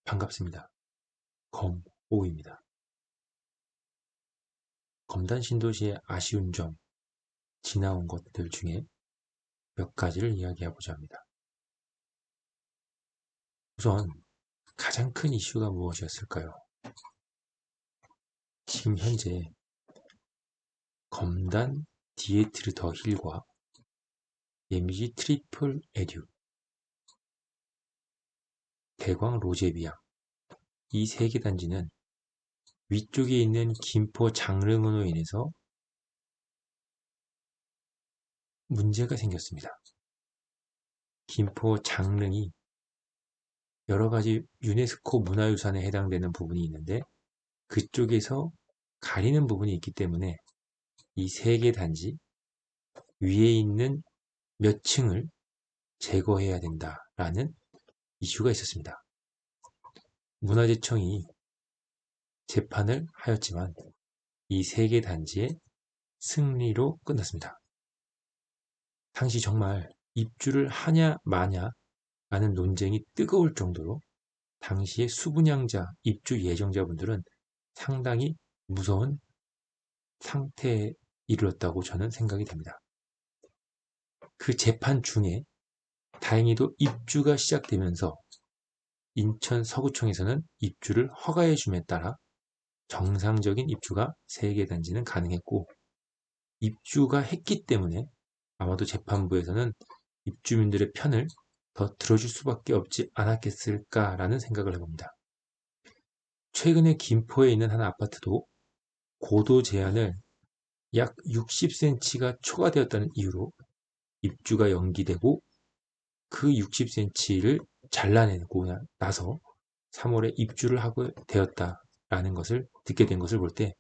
반갑습니다. 검오입니다. 검단 신도시의 아쉬운 점, 지나온 것들 중에 몇 가지를 이야기해보자 합니다. 우선 가장 큰 이슈가 무엇이었을까요? 지금 현재 검단 디에트르 더 힐과 예미지 트리플 에듀, 대광 로제비앙, 이 세 개 단지는 위쪽에 있는 김포 장릉으로 인해서 문제가 생겼습니다. 김포 장릉이 여러가지 유네스코 문화유산에 해당되는 부분이 있는데 그쪽에서 가리는 부분이 있기 때문에 이 세 개 단지 위에 있는 몇 층을 제거해야 된다라는 이슈가 있었습니다. 문화재청이 재판을 하였지만 이 세 개 단지의 승리로 끝났습니다. 당시 정말 입주를 하냐 마냐 라는 논쟁이 뜨거울 정도로 당시의 수분양자, 입주 예정자분들은 상당히 무서운 상태에 이르렀다고 저는 생각이 됩니다. 그 재판 중에 다행히도 입주가 시작되면서 인천 서구청에서는 입주를 허가해 줌에 따라 정상적인 입주가 3개 단지는 가능했고, 입주가 했기 때문에 아마도 재판부에서는 입주민들의 편을 더 들어줄 수밖에 없지 않았겠을까라는 생각을 해봅니다. 최근에 김포에 있는 한 아파트도 고도 제한을 약 60cm가 초과되었다는 이유로 입주가 연기되고 그 60cm를 잘라내고 나서 3월에 입주를 하게 되었다라는 것을 듣게 된 것을 볼 때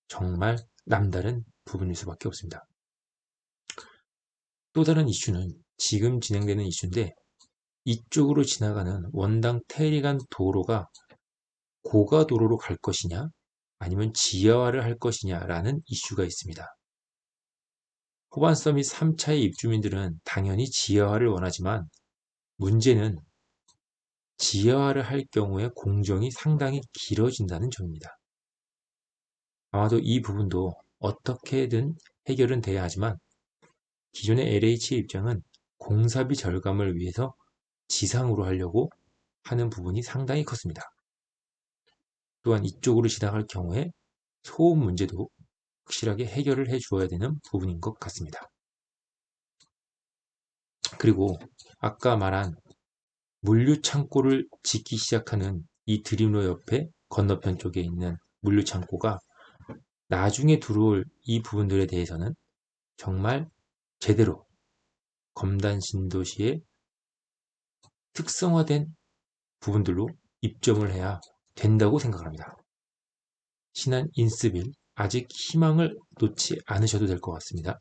정말 남다른 부분일 수밖에 없습니다. 또 다른 이슈는 지금 진행되는 이슈인데, 이쪽으로 지나가는 원당 테리간 도로가 고가도로로 갈 것이냐 아니면 지하화를 할 것이냐라는 이슈가 있습니다. 호반서밋 3차의 입주민들은 당연히 지하화를 원하지만 문제는 지하화를 할 경우에 공정이 상당히 길어진다는 점입니다. 아마도 이 부분도 어떻게든 해결은 돼야 하지만 기존의 LH의 입장은 공사비 절감을 위해서 지상으로 하려고 하는 부분이 상당히 컸습니다. 또한 이쪽으로 지나갈 경우에 소음 문제도 확실하게 해결을 해주어야 되는 부분인 것 같습니다. 그리고 아까 말한 물류창고를 짓기 시작하는 이 드림로 옆에 건너편 쪽에 있는 물류창고가 나중에 들어올 이 부분들에 대해서는 정말 제대로 검단 신도시의 특성화된 부분들로 입점을 해야 된다고 생각합니다. 신안 인스빌, 아직 희망을 놓지 않으셔도 될 것 같습니다.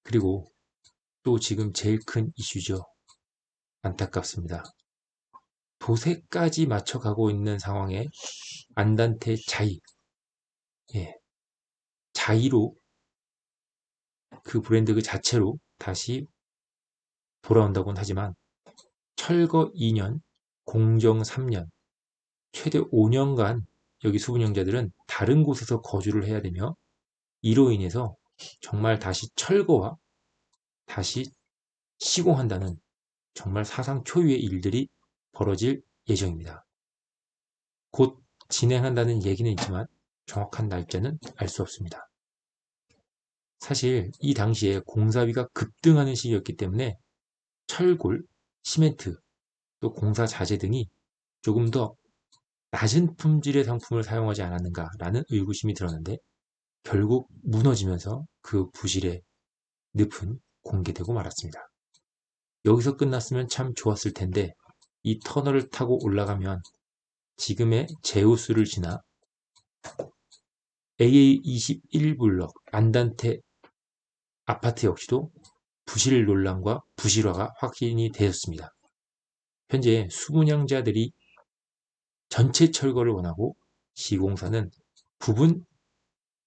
그리고 또 지금 제일 큰 이슈죠. 안타깝습니다. 도세까지 맞춰가고 있는 상황에 안단테 자이, 자이로 그 브랜드 그 자체로 다시 돌아온다고는 하지만 철거 2년, 공정 3년, 최대 5년간 여기 수분영자들은 다른 곳에서 거주를 해야 되며, 이로 인해서 정말 다시 철거와 다시 시공한다는 정말 사상 초유의 일들이 벌어질 예정입니다. 곧 진행한다는 얘기는 있지만 정확한 날짜는 알 수 없습니다. 사실 이 당시에 공사비가 급등하는 시기였기 때문에 철골, 시멘트, 또 공사 자재 등이 조금 더 낮은 품질의 상품을 사용하지 않았는가라는 의구심이 들었는데, 결국 무너지면서 그 부실의 늪은 공개되고 말았습니다. 여기서 끝났으면 참 좋았을 텐데, 이 터널을 타고 올라가면 지금의 제우스를 지나 AA21블럭 안단테 아파트 역시도 부실 논란과 부실화가 확인이 되었습니다. 현재 수분양자들이 전체 철거를 원하고 시공사는 부분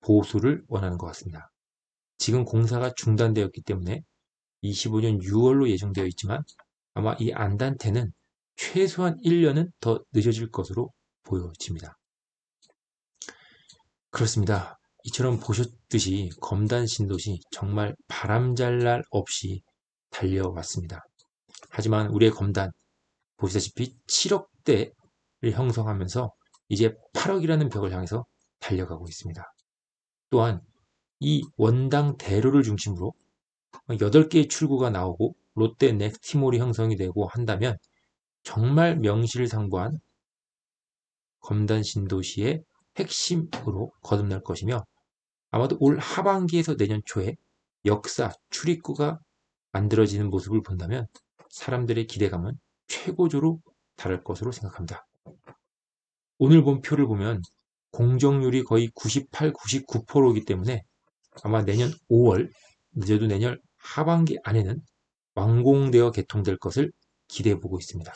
보수를 원하는 것 같습니다. 지금 공사가 중단되었기 때문에 25년 6월로 예정되어 있지만 아마 이 안단테는 최소한 1년은 더 늦어질 것으로 보여집니다. 그렇습니다. 이처럼 보셨듯이 검단 신도시 정말 바람잘 날 없이 달려왔습니다. 하지만 우리의 검단 보시다시피 7억대를 형성하면서 이제 8억이라는 벽을 향해서 달려가고 있습니다. 또한 이 원당 대로를 중심으로 8개의 출구가 나오고 롯데 넥스티몰이 형성이 되고 한다면 정말 명실상부한 검단 신도시의 핵심으로 거듭날 것이며 아마도 올 하반기에서 내년 초에 역사 출입구가 만들어지는 모습을 본다면 사람들의 기대감은 최고조로 달할 것으로 생각합니다. 오늘 본 표를 보면 공정률이 거의 98, 99%이기 때문에 아마 내년 5월, 늦어도 내년 하반기 안에는 완공되어 개통될 것을 기대해 보고 있습니다.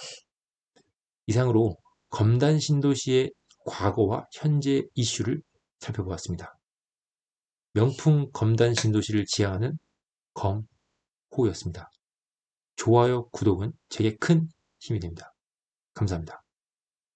이상으로 검단 신도시의 과거와 현재 이슈를 살펴보았습니다. 명품 검단 신도시를 지향하는 검호였습니다. 좋아요, 구독은 제게 큰 힘이 됩니다. 감사합니다.